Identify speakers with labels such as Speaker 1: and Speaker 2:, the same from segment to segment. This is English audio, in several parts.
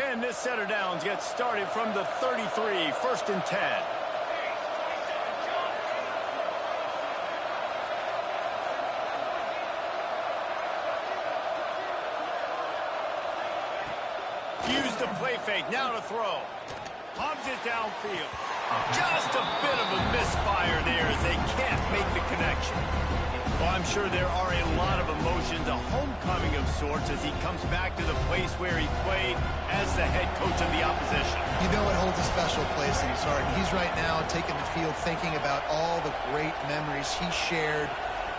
Speaker 1: And this set of downs gets started from the 33, 1st and 10. Use the play fake, now to throw. Pumps it downfield. Just a bit of a misfire there as they can't make the connection. Well, I'm sure there are a lot of emotions, a homecoming of sorts as he comes back to the place where he played as the head coach of the opposition.
Speaker 2: You know it holds a special place in his heart. He's right now taking the field thinking about all the great memories he shared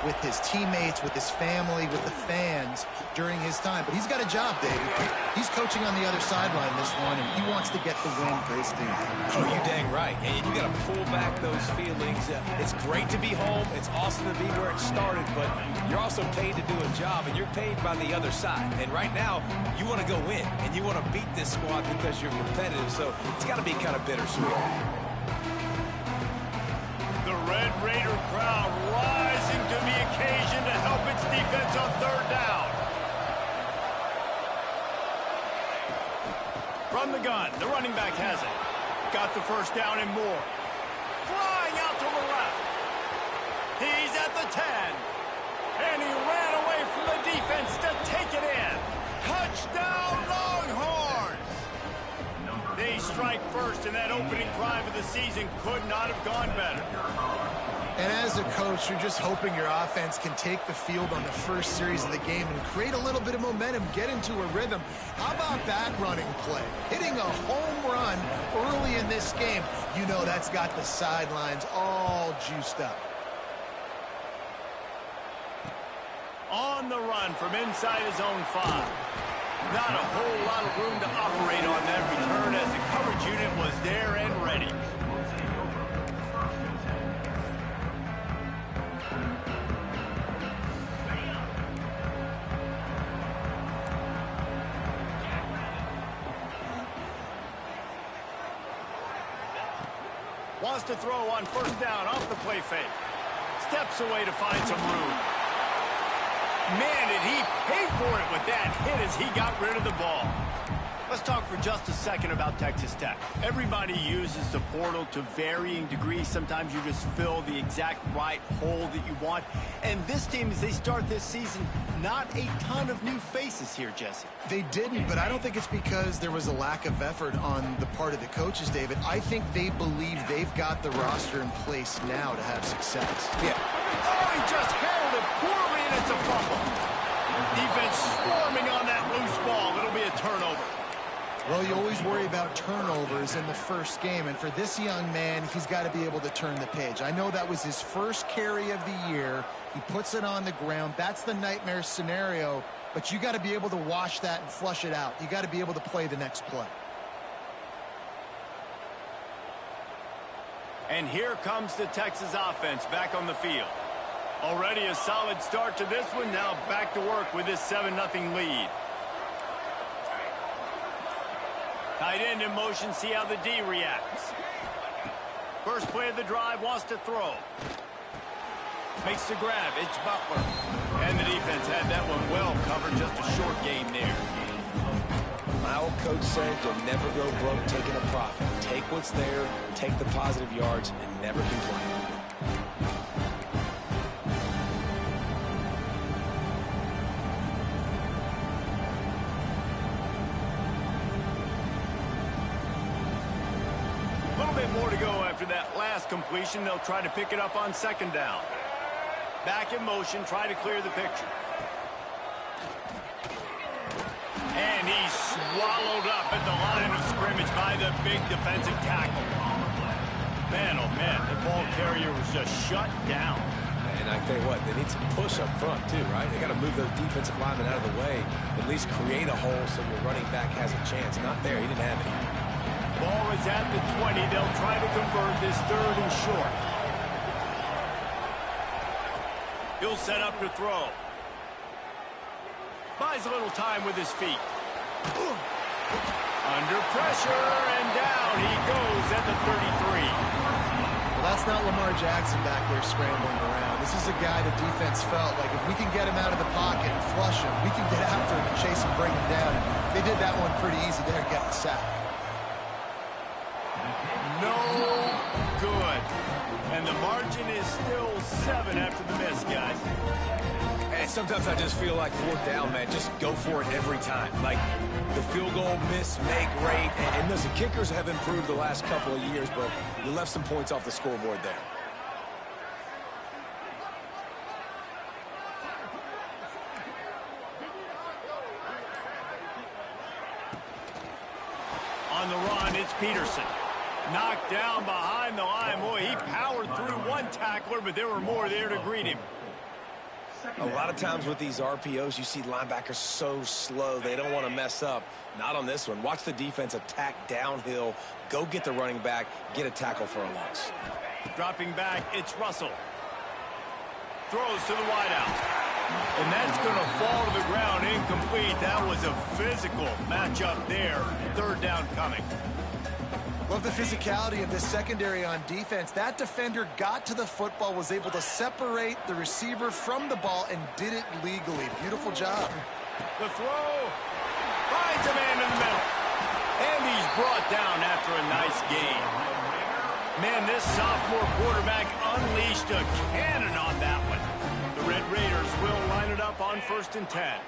Speaker 2: with his teammates, with his family, with the fans during his time. But he's got a job, David. He's coaching on the other sideline this one, and he wants to get the win for his team.
Speaker 3: Oh, you dang right. And you got to pull back those feelings. It's great to be home. It's awesome to be where it started, but you're also paid to do a job, and you're paid by the other side. And right now, you want to go win, and you want to beat this squad because you're competitive, so it's got to be kind of bittersweet.
Speaker 1: The Red Raider crowd rising to the occasion to help its defense on 3rd down. From the gun, the running back has it. Got the 1st down and more. Flying out to the left. He's at the 10. And he ran away from the defense to take it in. Touchdown, Longhorns! They strike first, and that opening drive of the season could not have gone better.
Speaker 2: And as a coach, you're just hoping your offense can take the field on the first series of the game and create a little bit of momentum, get into a rhythm. How about that running play? Hitting a home run early in this game. You know that's got the sidelines all juiced up.
Speaker 1: On the run from inside his own 5. Not a whole lot of room to operate on that return as the coverage unit was there and ready. Wants to throw on 1st down off the play fake. Steps away to find some room. Man, did he pay for it with that hit as he got rid of the ball. Let's talk for just a second about Texas Tech. Everybody uses the portal to varying degrees. Sometimes you just fill the exact right hole that you want. And this team, as they start this season, not a ton of new faces here, Jesse.
Speaker 2: They didn't, but I don't think it's because there was a lack of effort on the part of the coaches, David. I think they believe they've got the roster in place now to have success.
Speaker 1: Yeah. Oh, he just handled it poorly, and it's a fumble. Defense swarming on that loose ball. It'll be a turnover.
Speaker 2: Well, you always worry about turnovers in the first game, and for this young man, he's got to be able to turn the page. I know that was his first carry of the year. He puts it on the ground. That's the nightmare scenario, but you got to be able to wash that and flush it out. You got to be able to play the next play.
Speaker 1: And here comes the Texas offense back on the field. Already a solid start to this one. Now back to work with this 7-0 lead. Tight end in motion, see how the D reacts. First play of the drive, wants to throw. Makes the grab, it's Butler. And the defense had that one well covered, just a short game there.
Speaker 3: My old coach said you'll never go broke taking a profit. Take what's there, take the positive yards, and never complain.
Speaker 1: More to go after that last completion. They'll try to pick it up on 2nd down. Back in motion, try to clear the picture. And he's swallowed up at the line of scrimmage by the big defensive tackle. Man, oh man, the ball carrier was just shut down.
Speaker 3: And I tell you what, they need some push up front too, right? They got to move those defensive linemen out of the way, at least create a hole so your running back has a chance. Not there, he didn't have any.
Speaker 1: Ball is at the 20. They'll try to convert this 3rd and short. He'll set up to throw. Buys a little time with his feet. Under pressure, and down he goes at the 33.
Speaker 2: That's not Lamar Jackson back there scrambling around. This is a guy the defense felt like if we can get him out of the pocket and flush him, we can get after him and chase him, bring him down. And they did that one pretty easy there, getting the sack.
Speaker 1: No good. And the margin is still 7 after the miss, guys.
Speaker 3: And sometimes I just feel like 4th down, man, just go for it every time. Like the field goal miss-make rate. And listen, kickers have improved the last couple of years, but you left some points off the scoreboard there.
Speaker 1: On the run, it's Peterson. Knocked down behind the line. Boy, he powered through one tackler, but there were more there to greet him.
Speaker 3: A lot of times with these RPOs, you see linebackers so slow, they don't want to mess up. Not on this one. Watch the defense attack downhill, go get the running back, get a tackle for a loss.
Speaker 1: Dropping back, it's Russell. Throws to the wideout. And that's going to fall to the ground incomplete. That was a physical matchup there. 3rd down coming.
Speaker 2: Love the physicality of this secondary on defense. That defender got to the football, was able to separate the receiver from the ball, and did it legally. Beautiful job.
Speaker 1: The throw finds a man in the middle. And he's brought down after a nice gain. Man, this sophomore quarterback unleashed a cannon on that one. The Red Raiders will line it up on 1st and 10.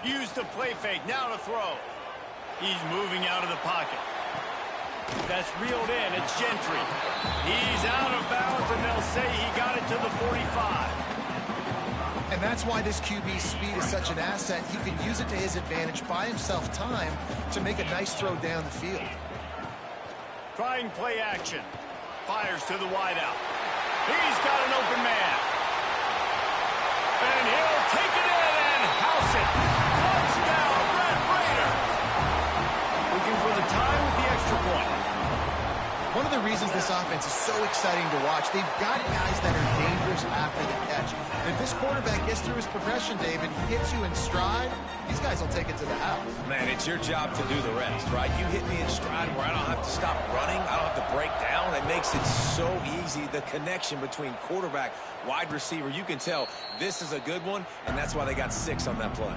Speaker 1: Use the play fake, now to throw. He's moving out of the pocket. That's reeled in, it's Gentry. He's out of bounds, and they'll say he got it to the 45.
Speaker 2: And that's why this QB's speed is such an asset. He can use it to his advantage, buy himself time to make a nice throw down the field.
Speaker 1: Trying play action. Fires to the wideout. He's got an open man. And he'll take it in and house it. Touchdown, Red Raider. Looking for the tie with the extra point.
Speaker 2: One of the reasons this offense is so exciting to watch, they've got guys that are dangerous after the catch. If this quarterback gets through his progression, David, hits you in stride, these guys will take it to the house.
Speaker 3: Man, it's your job to do the rest, right? You hit me in stride where I don't have to stop running. I don't have to break down. It makes it so easy. The connection between quarterback, wide receiver, you can tell this is a good one, and that's why they got 6 on that play.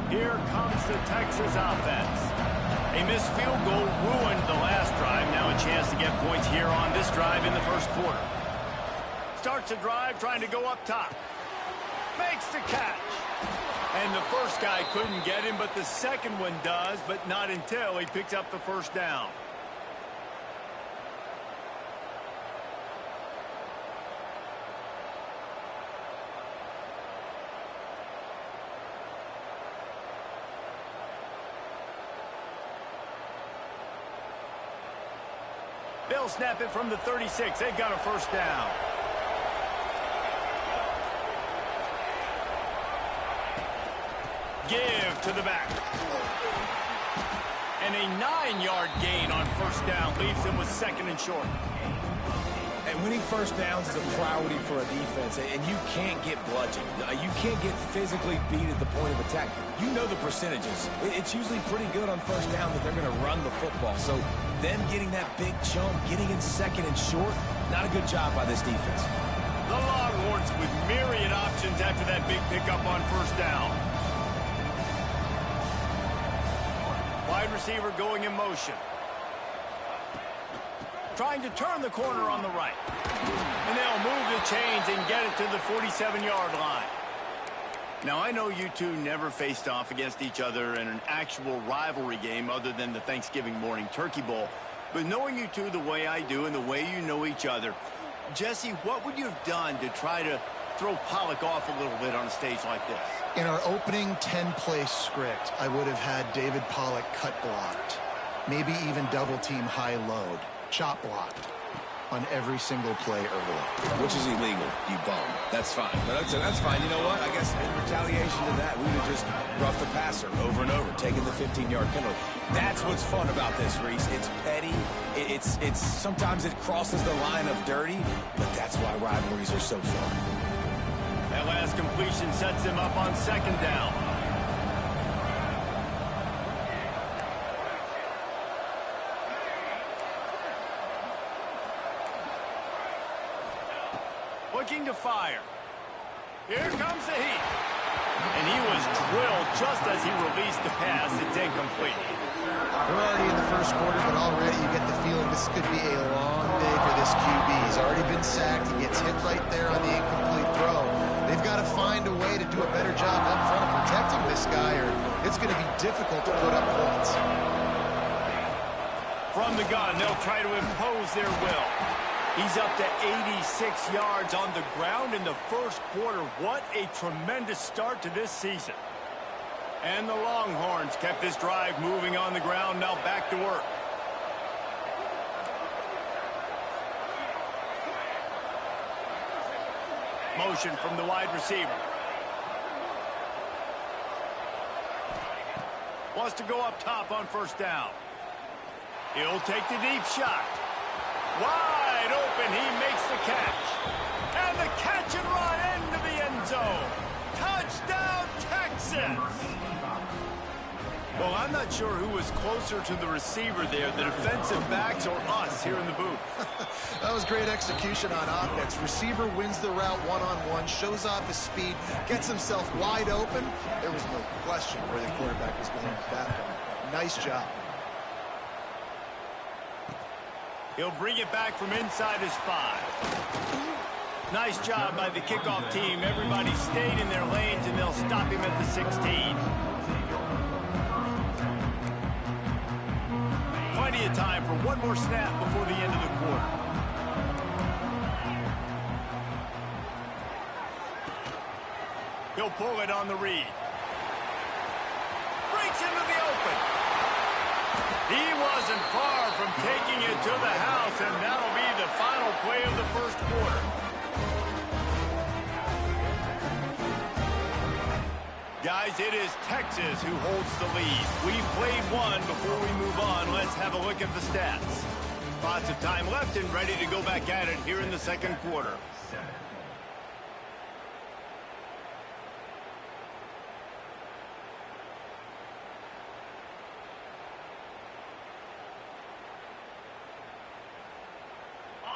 Speaker 1: Here comes the Texas offense. A missed field goal ruined the last drive. Now a chance to get points here on this drive in the 1st quarter. Starts a drive trying to go up top. Makes the catch. And the first guy couldn't get him, but the second one does, but not until he picks up the 1st down. They'll snap it from the 36. They've got a 1st down. Give to the back. And a 9-yard gain on 1st down leaves them with 2nd and short.
Speaker 3: And winning 1st downs is a priority for a defense, and you can't get bludgeoned. You can't get physically beat at the point of attack. You know the percentages. It's usually pretty good on 1st down that they're going to run the football. So them getting that big chunk, getting in 2nd and short, not a good job by this defense.
Speaker 1: The Longhorns with myriad options after that big pickup on 1st down. Wide receiver going in motion. Trying to turn the corner on the right. And they'll move the chains and get it to the 47-yard line. Now, I know you two never faced off against each other in an actual rivalry game other than the Thanksgiving morning Turkey Bowl. But knowing you two the way I do and the way you know each other, Jesse, what would you have done to try to throw Pollock off a little bit on a stage like this?
Speaker 2: In our opening 10-play script, I would have had David Pollock cut blocked. Maybe even double-team high load. Chop blocked. on every single play early.
Speaker 3: Which is illegal, you bum. That's fine. But that's fine. You know what? I guess in retaliation to that, we would have just roughed the passer over and over, taking the 15-yard penalty. That's what's fun about this, Reese. It's petty. It's sometimes it crosses the line of dirty, but that's why rivalries are so fun.
Speaker 1: That last completion sets them up on second down. Looking to fire. Here comes the heat. And he was drilled just as he released the pass. It's incomplete.
Speaker 2: We're already in the first quarter, but already you get the feeling this could be a long day for this QB. He's already been sacked. He gets hit right there on the incomplete throw. They've got to find a way to do a better job up front of protecting this guy, or it's going to be difficult to put up points.
Speaker 1: From the gun, they'll try to impose their will. He's up to 86 yards on the ground in the first quarter. What a tremendous start to this season. And the Longhorns kept this drive moving on the ground. Now back to work. Motion from the wide receiver. Wants to go up top on first down. He'll take the deep shot. Wide open, he makes the catch. And the catch and run into the end zone. Touchdown, Texas! Well, I'm not sure who was closer to the receiver there, the defensive backs or us here in the booth.
Speaker 2: That was great execution on offense. Receiver wins the route one-on-one, shows off his speed, gets himself wide open. There was no question where the quarterback was going with that one. Nice job.
Speaker 1: He'll bring it back from inside his 5. Nice job by the kickoff team. Everybody stayed in their lanes, and they'll stop him at the 16. Plenty of time for one more snap before the end of the quarter. He'll pull it on the read. Breaks into the open. He wasn't far from taking it to the house, and that'll be the final play of the first quarter. Guys, it is Texas who holds the lead. We've played one. Before we move on, let's have a look at the stats. Lots of time left and ready to go back at it here in the second quarter.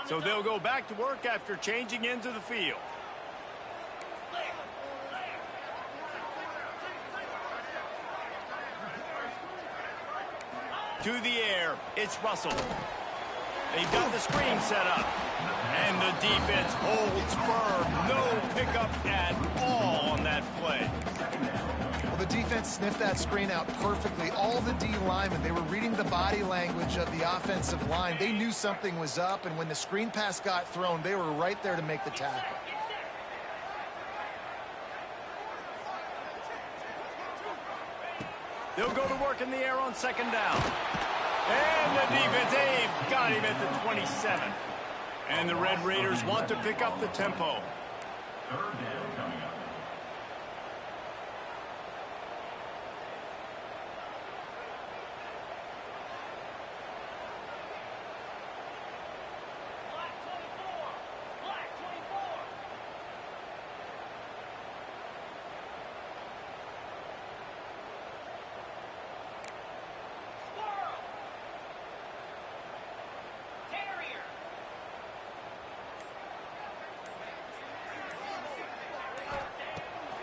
Speaker 1: So they'll go back to work after changing into the field. To the air, it's Russell. They've got the screen set up. And the defense holds firm. No pickup at all on that play.
Speaker 2: Well, the defense sniffed that screen out perfectly. All the D linemen, they were reading the body language of the offensive line. They knew something was up, and when the screen pass got thrown, they were right there to make the tackle.
Speaker 1: They'll go to work in the air on second down. And the defense, they've got him at the 27. And the Red Raiders want to pick up the tempo.
Speaker 4: Third down coming up.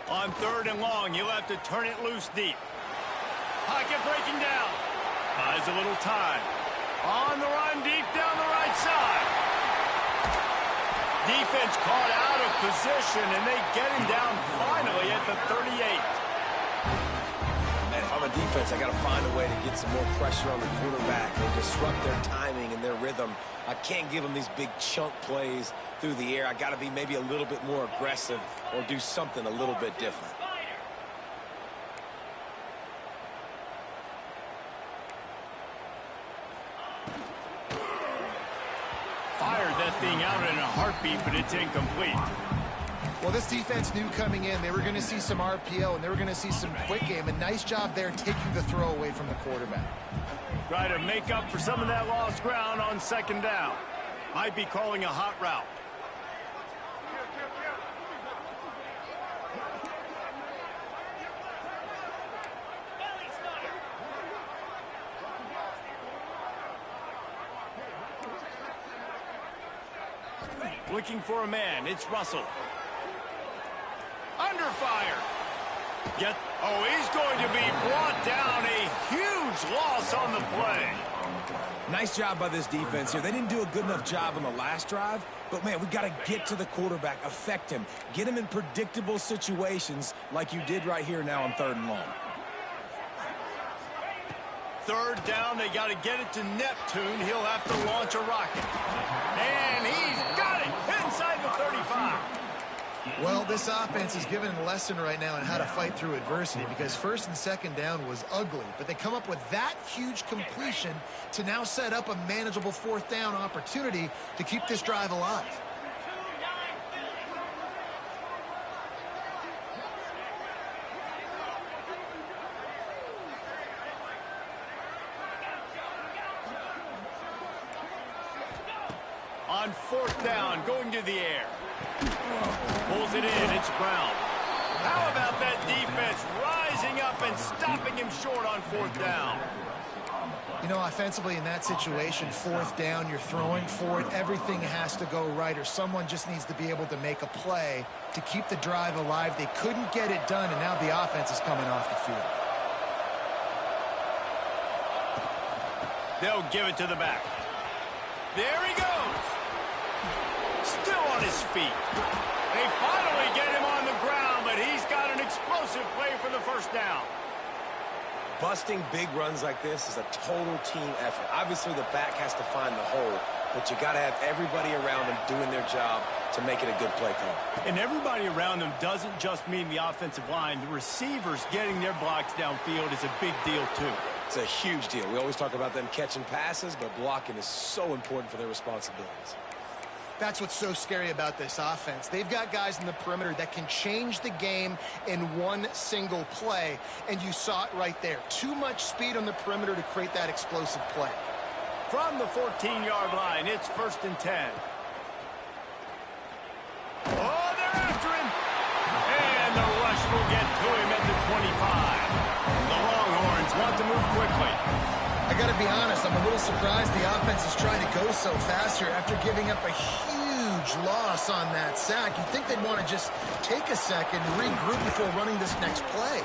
Speaker 1: On third and long, you'll have to turn it loose deep. Pocket breaking down. Buys a little time. On the run, deep down the right side. Defense caught out of position, and they get him down finally at the 38.
Speaker 3: And if I'm a defense, I got to find a way to get some more pressure on the quarterback and disrupt their timing and their rhythm. I can't give them these big chunk plays through the air. I got to be maybe a little bit more aggressive or do something a little bit different.
Speaker 1: Fired, thing out in a heartbeat, but it's incomplete.
Speaker 2: Well, this defense knew coming in they were going to see some RPO and they were going to see some quick game. A nice job there taking the throw away from the quarterback.
Speaker 1: Try to make up for some of that lost ground on second down. Might be calling a hot route. Looking for a man. It's Russell. Under fire. He's going to be brought down. A huge loss on the play.
Speaker 3: Nice job by this defense here. They didn't do a good enough job on the last drive, but, man, we got to get to the quarterback, affect him, get him in predictable situations like you did right here now on 3rd and long.
Speaker 1: Third down, they got to get it to Neptune. He'll have to launch a rocket. And he's got it inside the 35.
Speaker 2: Well, this offense is given a lesson right now on how to fight through adversity because 1st and 2nd down was ugly, but they come up with that huge completion to now set up a manageable 4th down opportunity to keep this drive alive.
Speaker 1: On 4th down, going to the air. Pulls it in, it's Brown. How about that defense rising up and stopping him short on 4th down?
Speaker 2: You know, offensively in that situation, 4th down, you're throwing for it. Everything has to go right or someone just needs to be able to make a play to keep the drive alive. They couldn't get it done, and now the offense is coming off the field.
Speaker 1: They'll give it to the back. There he goes. Still on his feet. They finally get him on the ground, but he's got an explosive play for the 1st down.
Speaker 3: Busting big runs like this is a total team effort. Obviously, the back has to find the hole, but you got to have everybody around him doing their job to make it a good play call.
Speaker 1: And everybody around them doesn't just mean the offensive line. The receivers getting their blocks downfield is a big deal, too.
Speaker 3: It's a huge deal. We always talk about them catching passes, but blocking is so important for their responsibilities.
Speaker 2: That's what's so scary about this offense. They've got guys in the perimeter that can change the game in one single play, and you saw it right there. Too much speed on the perimeter to create that explosive play.
Speaker 1: From the 14-yard line, it's 1st and 10. Oh, they're after him. And the rush will get to him at the 25. The Longhorns want to move quickly.
Speaker 2: I got to be honest, I'm a little surprised the offense is trying to go so fast here after giving up a huge loss on that sack. You'd think they'd want to just take a second and regroup before running this next play.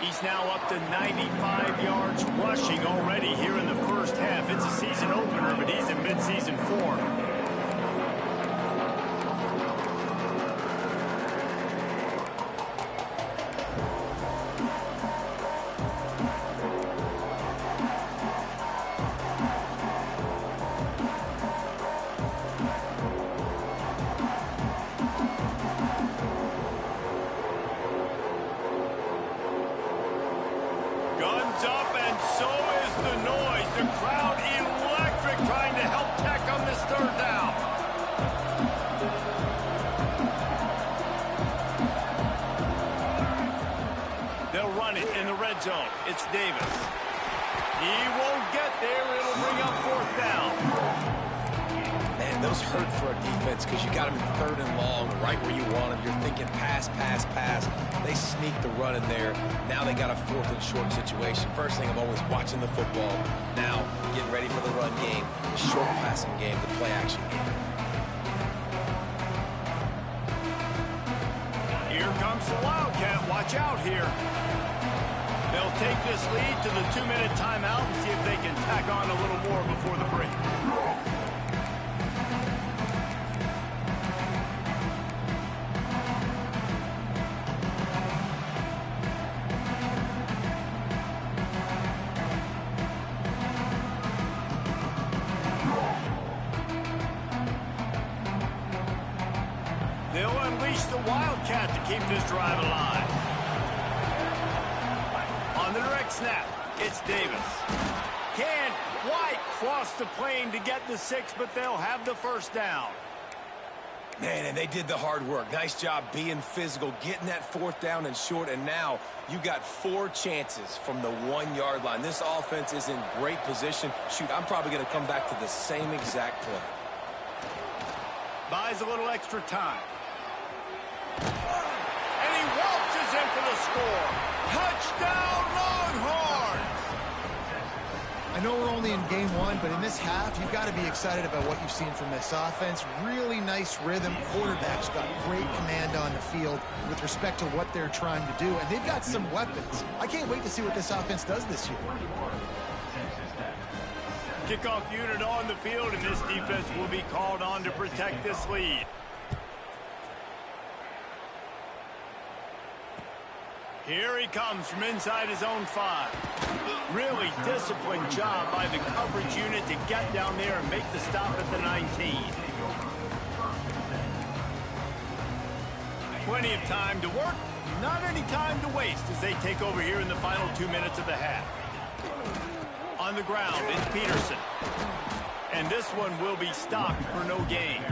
Speaker 1: He's now up to 95 yards rushing already here in the 1st half. It's a season opener, but he's in midseason form. Guns up, and so is the noise. The crowd electric, trying to help Tech on this 3rd down. They'll run it in the red zone. It's Davis. He won't get there. It'll bring up 4th down.
Speaker 3: Man, those hurt for a defense because you got them in 3rd and long, right where you want them. You're thinking pass, pass, pass. They sneak the run in there. Now they got a 4th and short situation. First thing, I'm always watching the football. Now, getting ready for the run game, the short passing game, the play action game.
Speaker 1: Here comes the Wildcat. Watch out here. They'll take this lead to the 2-minute timeout and see if they can tack on a little more before the break. They'll unleash the Wildcat to keep this drive alive. On the direct snap, it's Davis. can't quite cross the plane to get the 6, but they'll have the first down.
Speaker 3: Man, and they did the hard work. Nice job being physical, getting that 4th down and short, and now you got 4 chances from the 1-yard line. This offense is in great position. Shoot, I'm probably going to come back to the same exact play.
Speaker 1: Buys a little extra time. And he waltzes in for the score. Touchdown, Longhorns!
Speaker 2: I know we're only in game 1, but in this half, you've got to be excited about what you've seen from this offense. Really nice rhythm. Quarterback's got great command on the field with respect to what they're trying to do, and they've got some weapons. I can't wait to see what this offense does this year.
Speaker 1: Kickoff unit on the field, and this defense will be called on to protect this lead. Here he comes from inside his own 5. Really disciplined job by the coverage unit to get down there and make the stop at the 19. Plenty of time to work, not any time to waste as they take over here in the final 2 minutes of the half. On the ground, it's Peterson. And this one will be stopped for no gain.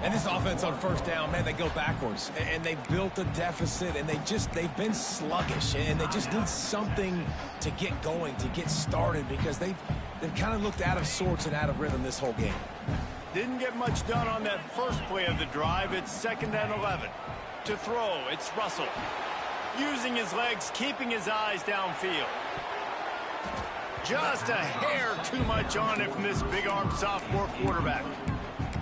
Speaker 3: And this offense on 1st down, man, they go backwards. And they built a deficit, and they've been sluggish. And they just need something to get going, to get started, because they've kind of looked out of sorts and out of rhythm this whole game.
Speaker 1: Didn't get much done on that first play of the drive. It's 2nd and 11. To throw, it's Russell. Using his legs, keeping his eyes downfield. Just a hair too much on it from this big-armed sophomore quarterback.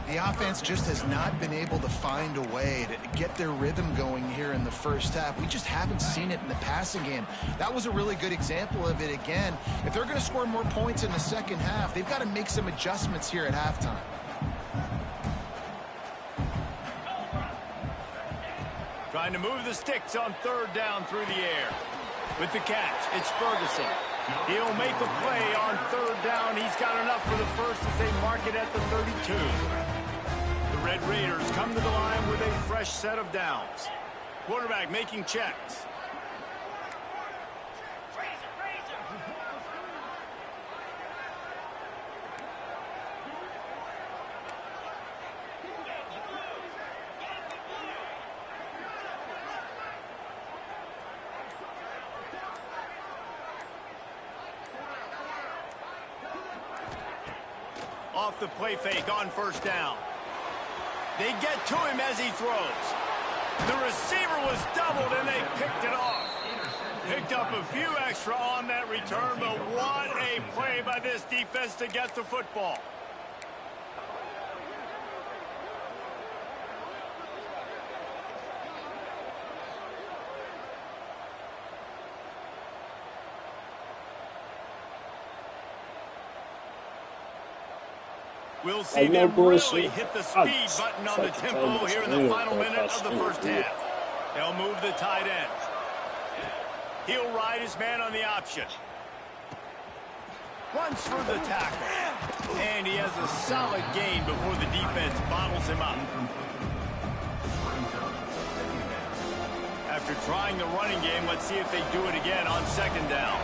Speaker 2: The offense just has not been able to find a way to get their rhythm going here in the first half. We just haven't seen it in the passing game. That was a really good example of it again. If they're going to score more points in the second half, they've got to make some adjustments here at halftime.
Speaker 1: Trying to move the sticks on 3rd down through the air. With the catch, it's Ferguson. He'll make a play on 3rd down. He's got enough for the first as they mark it at the 32. The Red Raiders come to the line with a fresh set of downs. Quarterback making checks. Off the play fake on 1st down. They get to him as he throws. The receiver was doubled and they picked it off. Picked up a few extra on that return, but what a play by this defense to get the football. We'll see them really hit the speed button on the tempo here in the final minute of the first half. They'll move the tight end. He'll ride his man on the option. Runs for the tackle. And he has a solid gain before the defense bottles him up. After trying the running game, let's see if they do it again on 2nd down.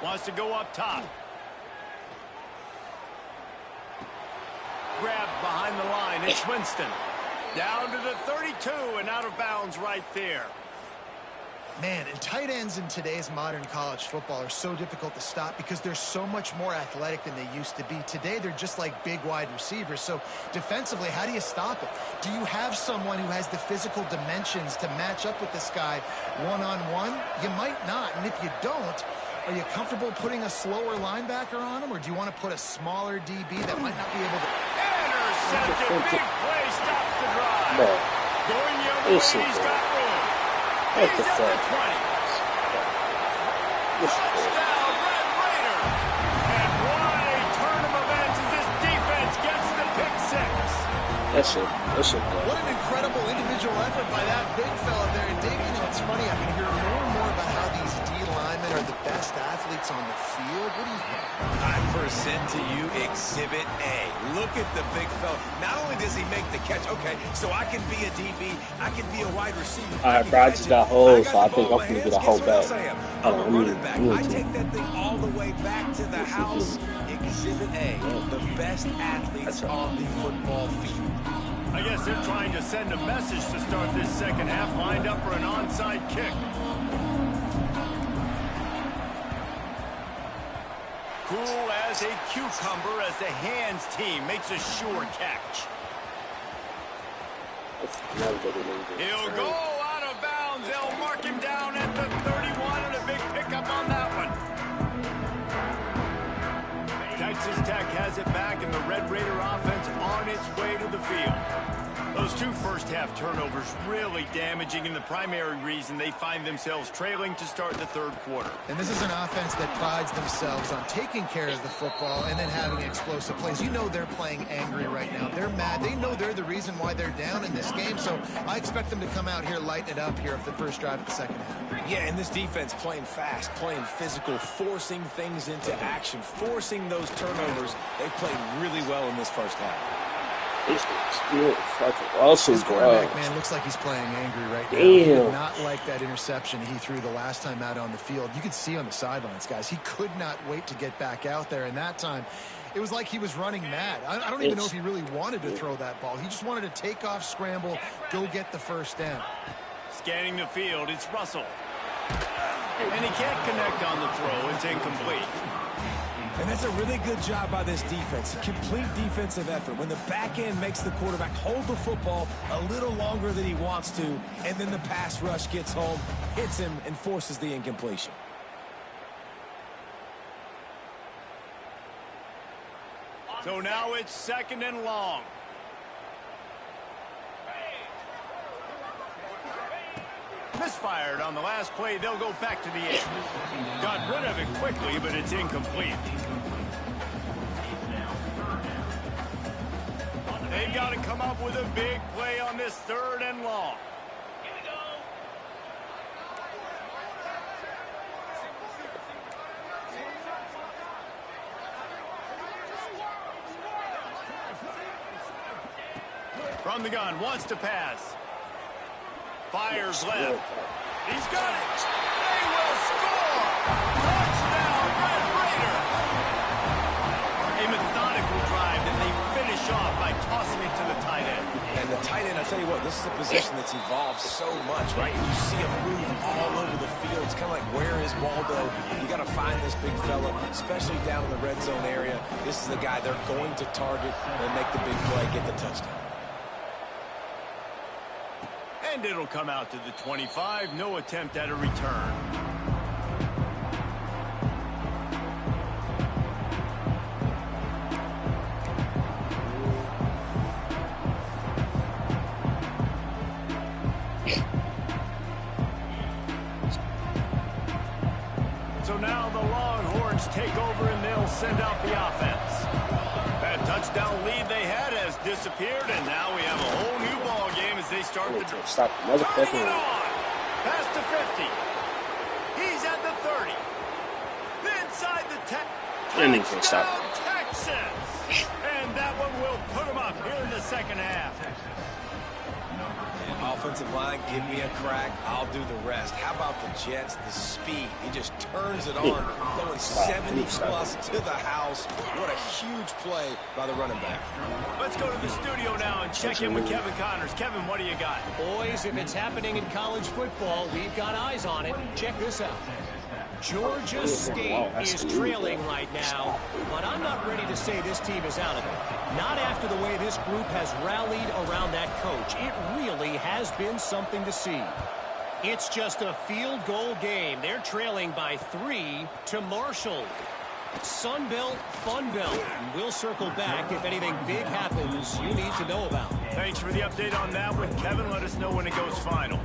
Speaker 1: Wants to go up top. Grabbed behind the line. It's Winston. Down to the 32 and out of bounds right there.
Speaker 2: Man, and tight ends in today's modern college football are so difficult to stop because they're so much more athletic than they used to be. Today, they're just like big wide receivers. So defensively, how do you stop it? Do you have someone who has the physical dimensions to match up with this guy one-on-one? You might not. And if you don't, are you comfortable putting a slower linebacker on him, or do you want to put a smaller DB that might not be able to...
Speaker 1: Intercepted! Big play stops the drive. Going the other way, he's got room. He's at the 20. Touchdown, Red Raiders! And what a turn of events as this defense gets the pick 6.
Speaker 2: What an incredible individual effort by that big fella there. And Dave, you know, it's funny, I've been hearing more and more about how these D linemen are the best athletes on the field? What do you think?
Speaker 3: I present to you Exhibit A. Look at the big fella. Not only does he make the catch, okay, so I can be a DB, I can be a wide receiver.
Speaker 5: All right, bro, I just got hold, so I think I'm going to get a hold back.
Speaker 3: I'm a running back. I take that thing all the way back to the house. Exhibit A, the best athletes on the football field.
Speaker 1: I guess they're trying to send a message to start this second half, lined up for an onside kick. Cool as a cucumber as the hands team makes a sure catch. He'll go out of bounds. They'll mark him down at the 31 and a big pickup on that one. Texas Tech has it back, and the Red Raider offense on its way to the field. Those two first-half turnovers really damaging, and the primary reason they find themselves trailing to start the third quarter.
Speaker 2: And this is an offense that prides themselves on taking care of the football and then having explosive plays. You know they're playing angry right now. They're mad. They know they're the reason why they're down in this game, so I expect them to come out here, lighten it up here for the first drive of the second half.
Speaker 3: Yeah, and this defense playing fast, playing physical, forcing things into action, forcing those turnovers. They played really well in this first half.
Speaker 5: This
Speaker 2: quarterback, man, looks like he's playing angry right now. He did not like that interception he threw the last time out on the field. You could see on the sidelines, guys, he could not wait to get back out there. And that time, it was like he was running mad. I don't even know if he really wanted to throw that ball. He just wanted to take off, scramble, go get the first down.
Speaker 1: Scanning the field, it's Russell. And he can't connect on the throw. It's incomplete.
Speaker 3: And that's a really good job by this defense. Complete defensive effort. When the back end makes the quarterback hold the football a little longer than he wants to, and then the pass rush gets home, hits him, and forces the incompletion.
Speaker 1: So now it's second and long. Misfired on the last play. They'll go back to the end. Got rid of it quickly, but it's incomplete. They've got to come up with a big play on this third and long. From the gun, wants to pass. Fires left. He's got it. They will score. Touchdown, Red Raider. A methodical drive, and they finish off by tossing it to the tight end.
Speaker 3: And the tight end, I tell you what, this is a position that's evolved so much, right? You see him move all over the field. It's kind of like, where is Waldo? You got to find this big fella, especially down in the red zone area. This is the guy they're going to target and make the big play, get the touchdown.
Speaker 1: And it'll come out to the 25. No attempt at a return. So now the Longhorns take over and they'll send out the offense. That touchdown lead they had has disappeared, and now we have a whole new ball game as they start the drive.
Speaker 5: Stop the motherfucking
Speaker 1: on. Past the 50. He's at the 30. Inside the 10. Touchdown, Texas. And that one will put him up here in the second half.
Speaker 3: Offensive line, give me a crack. I'll do the rest. How about the Jets? The speed. He just turns it on, going 70-plus to the house. What a huge play by the running back.
Speaker 1: Let's go to the studio now and check in with Kevin Connors. Kevin, what do you got?
Speaker 6: Boys, if it's happening in college football, we've got eyes on it. Check this out. Georgia State is trailing right now, but I'm not ready to say this team is out of it. Not after the way this group has rallied around that coach. It really has been something to see. It's just a field goal game. They're trailing by 3 to Marshall. Sun Belt, Fun Belt. We'll circle back if anything big happens you need to know about.
Speaker 1: Thanks for the update on that one, Kevin. Let us know when it goes final.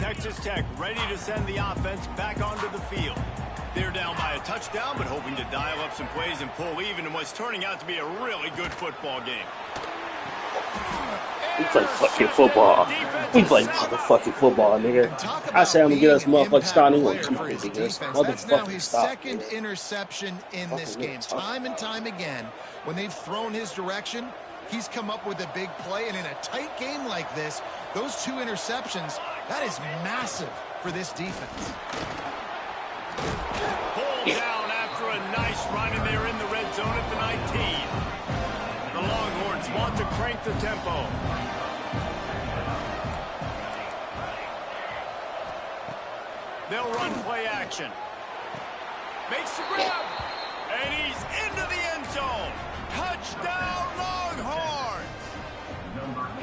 Speaker 1: Texas Tech ready to send the offense back onto the field. They're down by a touchdown, but hoping to dial up some plays and pull even in what's turning out to be a really good football game.
Speaker 5: We play fucking football. We play motherfucking football, nigga. I say I'm gonna get us motherfucking stop. He won't come on, niggas. Motherfucking stop.
Speaker 2: Second interception in this game. Time and time again, when they've thrown his direction, he's come up with a big play. And in a tight game like this, those 2 interceptions, that is massive for this defense.
Speaker 1: Pulled down after a nice run, and they're in the red zone at the 19. The Longhorns want to crank the tempo. They'll run play action. Makes the grab. And he's into the end zone. Touchdown, Longhorns.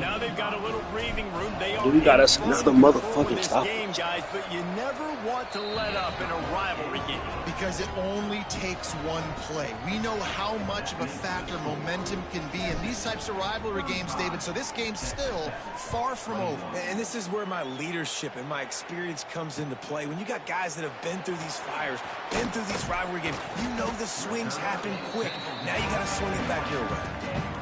Speaker 1: Now they've got a little breathing room. They
Speaker 5: We got us another motherfucking stop.
Speaker 1: game, guys, but you never want to let up in a rivalry game.
Speaker 2: Because it only takes one play. We know how much of a factor momentum can be in these types of rivalry games, David, so this game's still far from over.
Speaker 3: And this is where my leadership and my experience comes into play. When you got guys that have been through these fires, been through these rivalry games, you know the swings happen quick. Now you got to swing it back your way.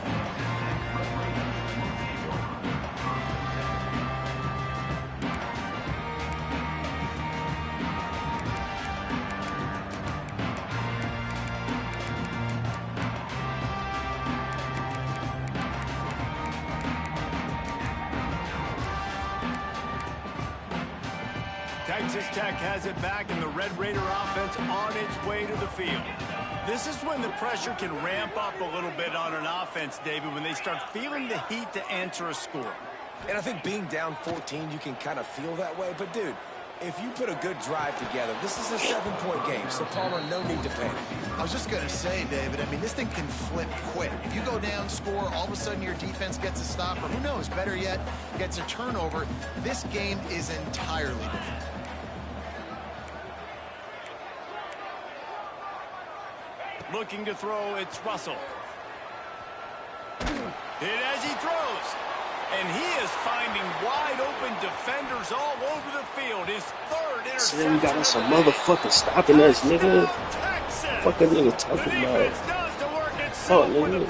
Speaker 1: Texas Tech has it back, and the Red Raider offense on its way to the field. This is when the pressure can ramp up a little bit on an offense, David, when they start feeling the heat to answer a score.
Speaker 3: And I think being down 14, you can kind of feel that way. But, dude, if you put a good drive together, this is a 7-point game, so Palmer, no need to panic.
Speaker 2: I was just going to say, David, I mean, this thing can flip quick. If you go down, score, all of a sudden your defense gets a stop, or who knows, better yet, gets a turnover. This game is entirely different.
Speaker 1: Looking to throw, it's Russell. Hit as he throws. And he is finding wide open defenders all over the field. His third interception.
Speaker 5: So we got us a motherfucking stopping us, nigga. Fucking nigga talking about. Oh, nigga.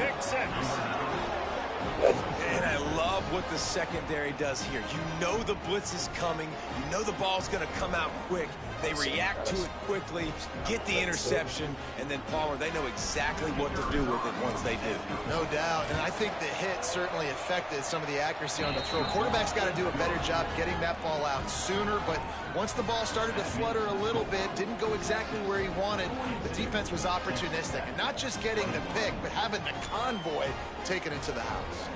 Speaker 3: And I love what the secondary does here. You know the blitz is coming. You know the ball's going to come out quick. They react to it quickly, get the interception, and then Palmer, they know exactly what to do with it once they do.
Speaker 2: No doubt, and I think the hit certainly affected some of the accuracy on the throw. Quarterback's got to do a better job getting that ball out sooner, but once the ball started to flutter a little bit, didn't go exactly where he wanted, the defense was opportunistic. And not just getting the pick, but having the convoy taken into the house.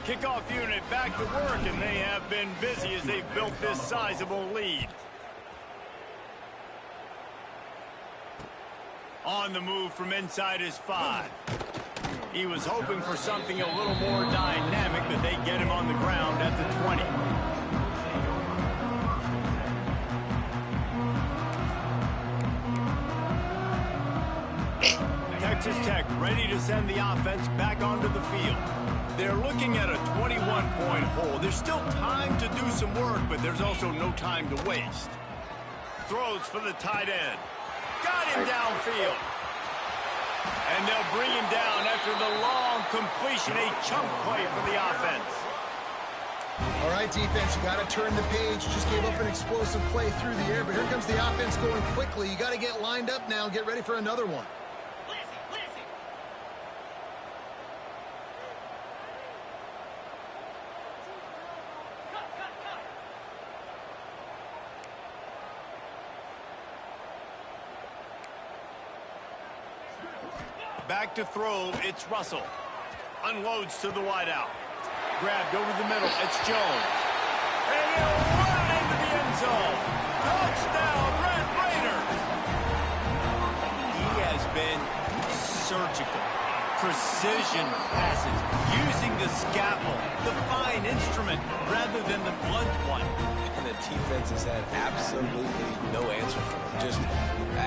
Speaker 1: Kickoff unit back to work, and they have been busy as they've built this sizable lead. On the move from inside his 5. He was hoping for something a little more dynamic, but they get him on the ground at the 20. Texas Tech ready to send the offense back onto the field. They're looking at a 21-point hole. There's still time to do some work, but there's also no time to waste. Throws for the tight end. Got him downfield. And they'll bring him down after the long completion, a chunk play for the offense.
Speaker 2: All right, defense, you got to turn the page. Just gave up an explosive play through the air, but here comes the offense going quickly. You got to get lined up now and get ready for another one.
Speaker 1: Back to throw, it's Russell. Unloads to the wideout. Grabbed over the middle, it's Jones. And he'll run into the end zone. Touchdown, Red Raiders. He has been surgical. Precision passes, using the scalpel, the fine instrument, rather than the blunt one.
Speaker 3: And the defense has had absolutely no answer for him. Just,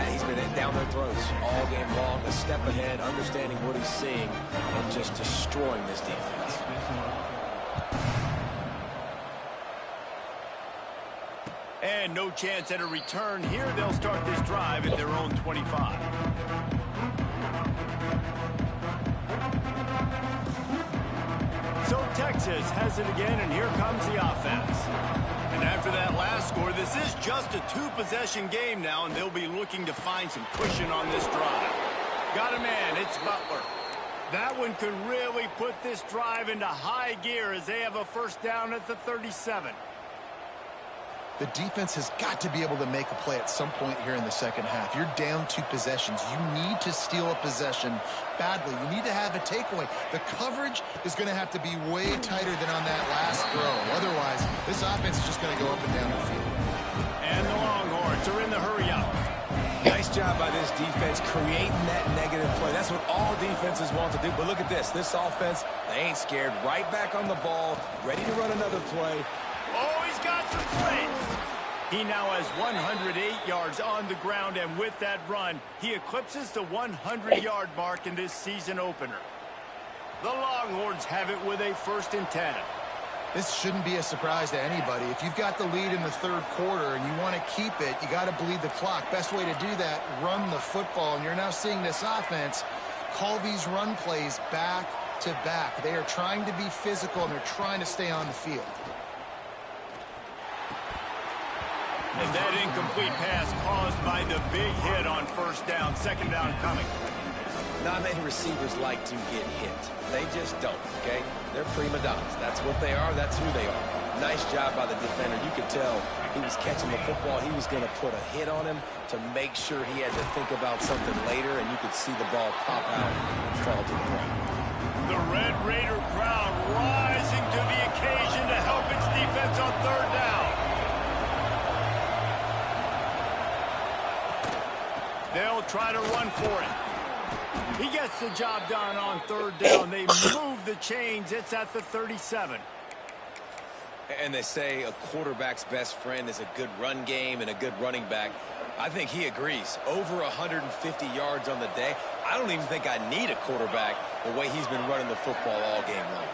Speaker 3: he's been down their throats all game long, a step ahead, understanding what he's seeing, and just destroying this defense.
Speaker 1: And no chance at a return here. They'll start this drive at their own 25. So Texas has it again, and here comes the offense. And after that last score, this is just a two-possession game now, and they'll be looking to find some cushion on this drive. Got a man, it's Butler. That one could really put this drive into high gear as they have a first down at the 37.
Speaker 2: The defense has got to be able to make a play at some point here in the second half. You're down 2 possessions. You need to steal a possession badly. You need to have a takeaway. The coverage is going to have to be way tighter than on that last throw. Otherwise, this offense is just going to go up and down the field.
Speaker 1: And the Longhorns are in the hurry-up.
Speaker 3: Nice job by this defense creating that negative play. That's what all defenses want to do. But look at this. This offense, they ain't scared. Right back on the ball, ready to run another play.
Speaker 1: Oh, he's got some space. He now has 108 yards on the ground, and with that run, he eclipses the 100-yard mark in this season opener. The Longhorns have it with a 1st and 10.
Speaker 2: This shouldn't be a surprise to anybody. If you've got the lead in the third quarter and you want to keep it, you got to bleed the clock. Best way to do that, run the football. And you're now seeing this offense call these run plays back to back. They are trying to be physical, and they're trying to stay on the field.
Speaker 1: And that incomplete pass caused by the big hit on first down. Second down coming.
Speaker 3: Not many receivers like to get hit. They just don't, okay? They're prima donnas. That's what they are. That's who they are. Nice job by the defender. You could tell he was catching the football. He was going to put a hit on him to make sure he had to think about something later, and you could see the ball pop out and fall to the ground.
Speaker 1: The Red Raider crowd rising to the occasion to help its defense on third down. They'll try to run for it. He gets the job done on third down. They move the chains. It's at the 37.
Speaker 3: And they say a quarterback's best friend is a good run game and a good running back. I think he agrees. Over 150 yards on the day. I don't even think I need a quarterback the way he's been running the football all game long.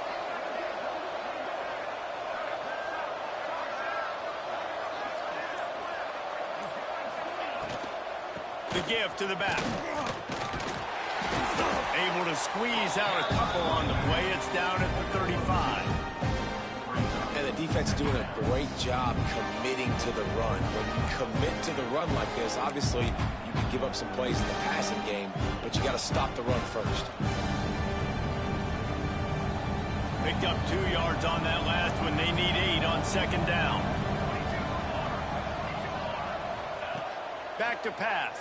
Speaker 1: The give to the back. Able to squeeze out a couple on the play. It's down at the 35.
Speaker 3: And the defense doing a great job committing to the run. When you commit to the run like this, obviously you can give up some plays in the passing game, but you got to stop the run first.
Speaker 1: Picked up 2 yards on that last one. They need 8 on second down. Back to pass.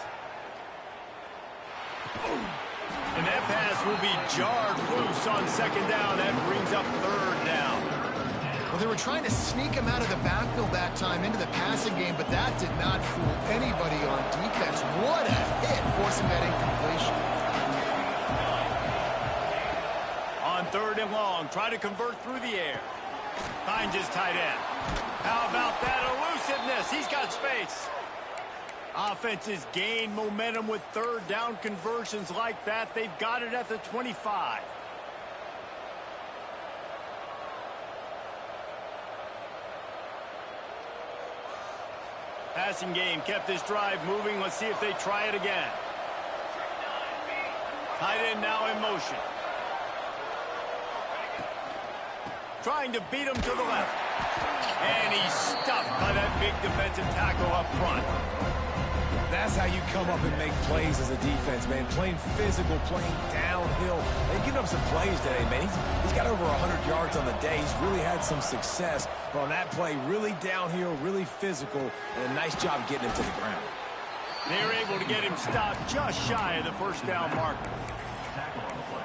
Speaker 1: And that pass will be jarred loose on second down. That brings up third down.
Speaker 2: Well, they were trying to sneak him out of the backfield that time into the passing game, but that did not fool anybody on defense. What a hit, forcing that incompletion.
Speaker 1: On third and long, try to convert through the air. Finds his tight end. How about that elusiveness? He's got space. Offenses gain momentum with third down conversions like that. They've got it at the 25. Passing game kept this drive moving. Let's see if they try it again. Tight end now in motion. Trying to beat him to the left. And he's stuffed by that big defensive tackle up front.
Speaker 3: That's how you come up and make plays as a defense, man. Playing physical, playing downhill. They've given up some plays today, man. He's got over 100 yards on the day. He's really had some success. But on that play, really downhill, really physical, and a nice job getting him to the ground.
Speaker 1: They're able to get him stopped just shy of the first down marker.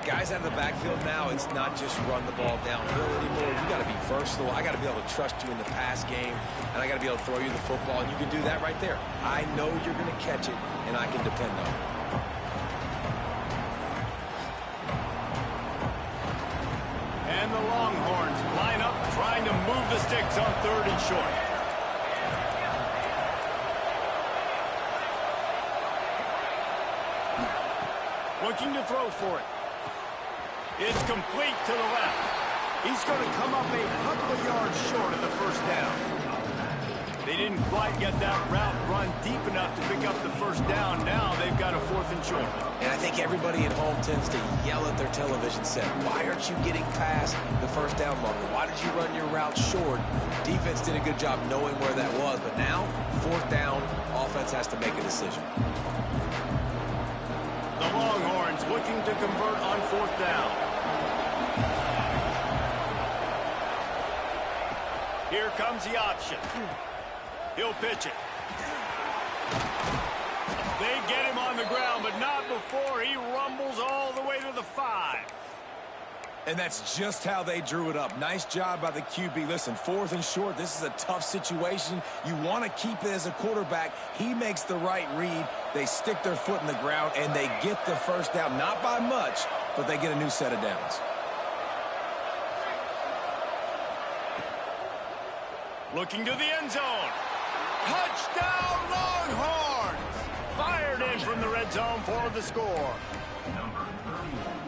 Speaker 3: Guys out of the backfield now, it's not just run the ball downhill anymore. You got to be versatile. I got to be able to trust you in the pass game, and I got to be able to throw you the football, and you can do that right there. I know you're going to catch it, and I can depend on it.
Speaker 1: And the Longhorns line up, trying to move the sticks on third and short. Looking to throw for it. It's complete to the left. He's going to come up a couple of yards short of the first down. They didn't quite get that route run deep enough to pick up the first down. Now they've got a 4th and short.
Speaker 3: And I think everybody at home tends to yell at their television set, why aren't you getting past the first down marker? Why did you run your route short? Defense did a good job knowing where that was, but now, 4th down, offense has to make a decision.
Speaker 1: The Longhorns looking to convert on 4th down. Here comes the option. He'll pitch it. They get him on the ground, but not before he rumbles all the way to the 5.
Speaker 3: And that's just how they drew it up. Nice job by the QB. Listen, 4th and short, this is a tough situation. You want to keep it as a quarterback. He makes the right read. They stick their foot in the ground, and they get the first down. Not by much, but they get a new set of downs.
Speaker 1: Looking to the end zone. Touchdown, Longhorns! Fired in from the red zone for the score.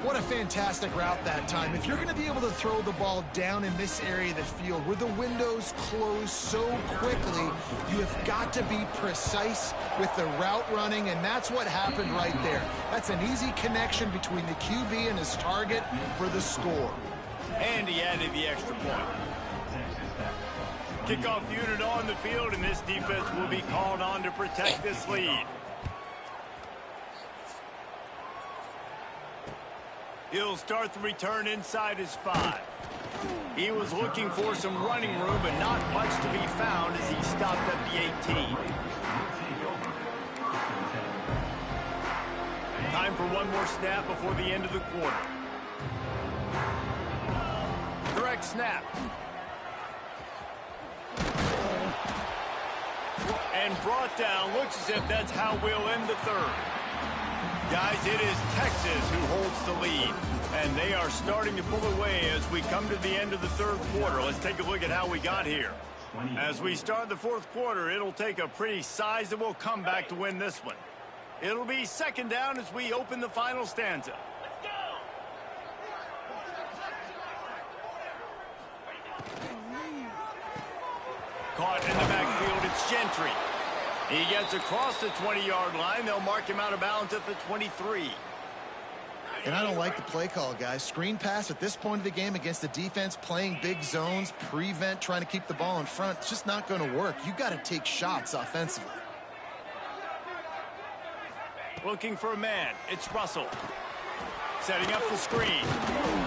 Speaker 2: What a fantastic route that time. If you're going to be able to throw the ball down in this area of the field where the windows close so quickly, you have got to be precise with the route running, and that's what happened right there. That's an easy connection between the QB and his target for the score.
Speaker 1: And he added the extra point. Kickoff unit on the field, and this defense will be called on to protect this lead. He'll start the return inside his 5. He was looking for some running room, but not much to be found as he stopped at the 18. Time for one more snap before the end of the quarter. Direct snap. And brought down. Looks as if that's how we'll end the 3rd. Guys, it is Texas who holds the lead, and they are starting to pull away as we come to the end of the 3rd quarter. Let's take a look at how we got here. As we start the 4th quarter, it'll take a pretty sizable comeback to win this one. It'll be 2nd down as we open the final stanza. Caught in the backfield, it's Gentry. He gets across the 20-yard line. They'll mark him out of bounds at the 23.
Speaker 2: And I don't like the play call, guys. Screen pass at this point of the game against the defense playing big zones, prevent, trying to keep the ball in front. It's just not going to work. You got to take shots offensively.
Speaker 1: Looking for a man. It's Russell. Setting up the screen.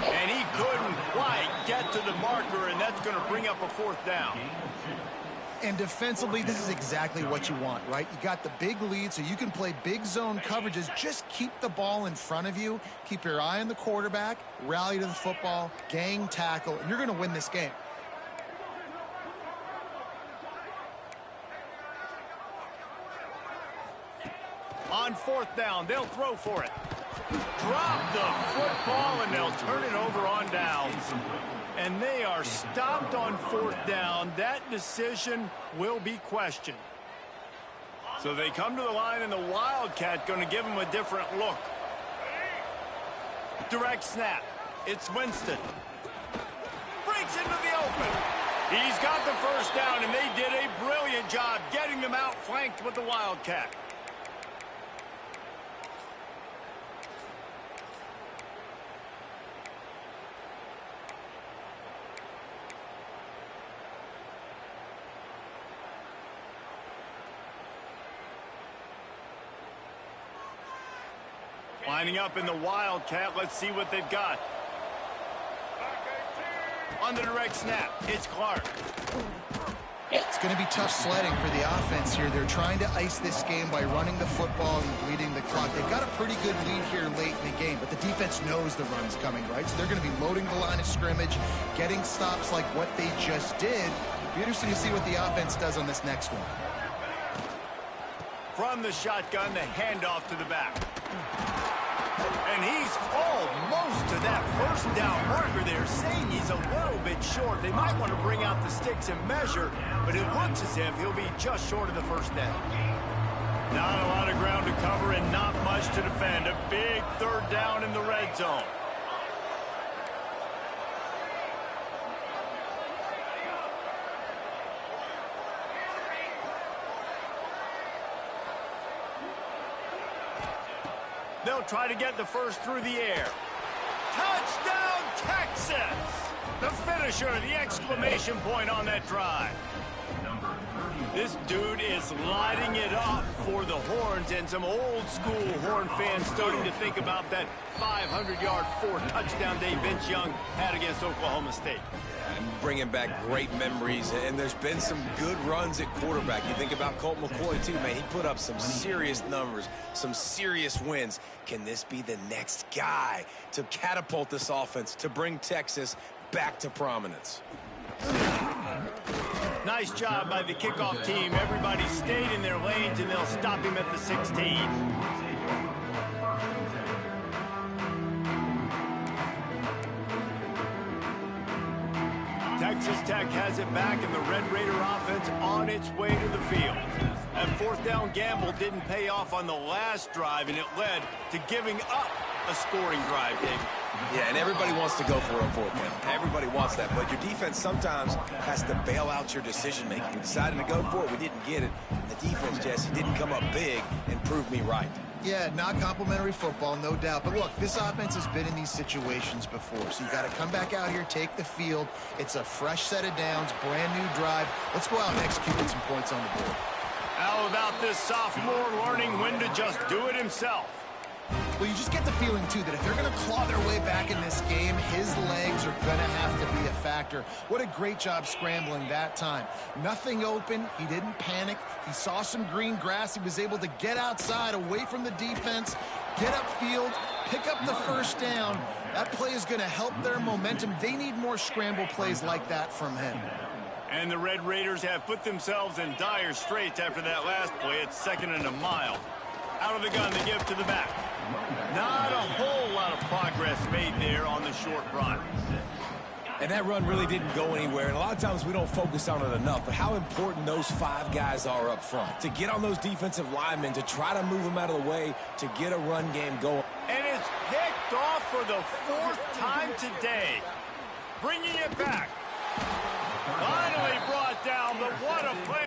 Speaker 1: And he couldn't quite get to the marker, and that's going to bring up a 4th down.
Speaker 2: And defensively, this is exactly what you want, right? You got the big lead, so you can play big zone coverages. Just keep the ball in front of you. Keep your eye on the quarterback. Rally to the football. Gang tackle. And you're going to win this game.
Speaker 1: On 4th down, they'll throw for it. Drop the football, and they'll turn it over on downs. And they are stopped on 4th down. That decision will be questioned. So they come to the line, and the Wildcat going to give them a different look. Direct snap. It's Winston. Breaks into the open. He's got the first down, and they did a brilliant job getting them outflanked with the Wildcat. Lining up in the Wildcat. Let's see what they've got. On the direct snap, it's Clark.
Speaker 2: It's going to be tough sledding for the offense here. They're trying to ice this game by running the football and bleeding the clock. They've got a pretty good lead here late in the game, but the defense knows the run's coming, right? So they're going to be loading the line of scrimmage, getting stops like what they just did. Be interesting to see what the offense does on this next one.
Speaker 1: From the shotgun, the handoff to the back. And he's almost to that first down marker. They're saying he's a little bit short. They might want to bring out the sticks and measure, but it looks as if he'll be just short of the first down. Not a lot of ground to cover and not much to defend. A big 3rd down in the red zone. They'll try to get the first through the air. Touchdown, Texas! The finisher, the exclamation point on that drive. This dude is lighting it up for the Horns, and some old-school Horn fans starting to think about that 500-yard, 4-touchdown day Vince Young had against Oklahoma State.
Speaker 3: And bringing back great memories, and there's been some good runs at quarterback. You think about Colt McCoy, too, man. He put up some serious numbers, some serious wins. Can this be the next guy to catapult this offense, to bring Texas back to prominence?
Speaker 1: Nice job by the kickoff team. Everybody stayed in their lanes, and they'll stop him at the 16. Texas Tech has it back, and the Red Raider offense on its way to the field. That fourth down gamble didn't pay off on the last drive, and it led to giving up a scoring drive, David.
Speaker 3: Yeah, and everybody wants to go for a fourth down. Everybody wants that, but your defense sometimes has to bail out your decision-making. We decided to go for it. We didn't get it. And the defense, Jesse, didn't come up big and prove me right.
Speaker 2: Yeah, not complimentary football, no doubt. But look, this offense has been in these situations before, so you got to come back out here, take the field. It's a fresh set of downs, brand new drive. Let's go out and execute some points on the board.
Speaker 1: How about this sophomore learning when to just do it himself?
Speaker 2: Well, you just get the feeling, too, that if they're going to claw their way back in this game, his legs are going to have to be a factor. What a great job scrambling that time. Nothing open. He didn't panic. He saw some green grass. He was able to get outside, away from the defense, get upfield, pick up the first down. That play is going to help their momentum. They need more scramble plays like that from him.
Speaker 1: And the Red Raiders have put themselves in dire straits after that last play. It's 2nd and a mile. Out of the gun, they give to the back. Not a whole lot of progress made there on the short run.
Speaker 3: And that run really didn't go anywhere. And a lot of times we don't focus on it enough. But how important those 5 guys are up front. To get on those defensive linemen, to try to move them out of the way, to get a run game going.
Speaker 1: And it's picked off for the 4th time today. Bringing it back. Finally brought down, but what a play